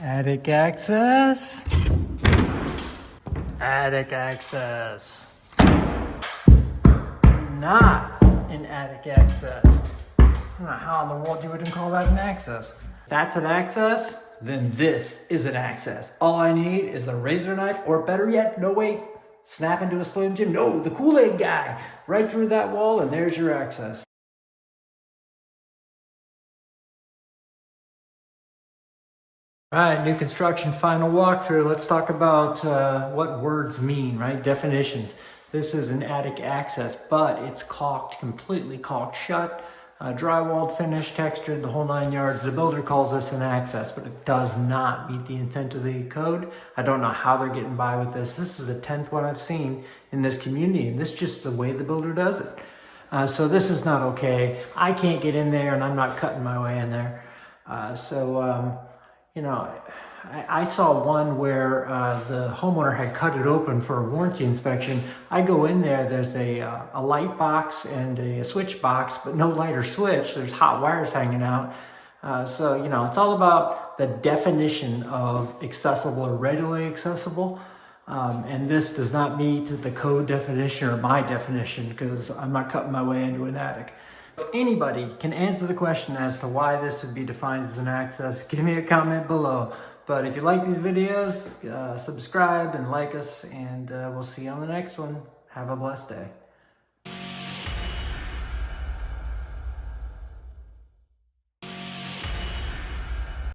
Attic access. Attic access. Not an attic access. I don't know how in the world you wouldn't call that an access. If that's an access, then this is an access. All I need is a razor knife, or better yet, no wait, snap into a Slim Jim. No, the Kool-Aid guy. Right through that wall, and there's your access. All right, new construction final walkthrough. Let's talk about what words mean, right? Definitions. This is an attic access, but it's caulked, completely caulked shut, drywalled, finished, textured, the whole 9 yards. The builder calls this an access, but it does not meet the intent of the code. I don't know how they're getting by with this. This is the 10th one I've seen in this community, and this is just the way the builder does it. So this is not okay. I can't get in there, and I'm not cutting my way in there. You know, I saw one where the homeowner had cut it open for a warranty inspection. I go in there, there's a light box and a switch box, but no light or switch. There's hot wires hanging out. So, you know, it's all about the definition of accessible or readily accessible. And this does not meet the code definition or my definition, because I'm not cutting my way into an attic. Anybody can answer the question as to why this would be defined as an access. Give me a comment below. But if you like these videos, subscribe and like us, and we'll see you on the next one. Have a blessed day.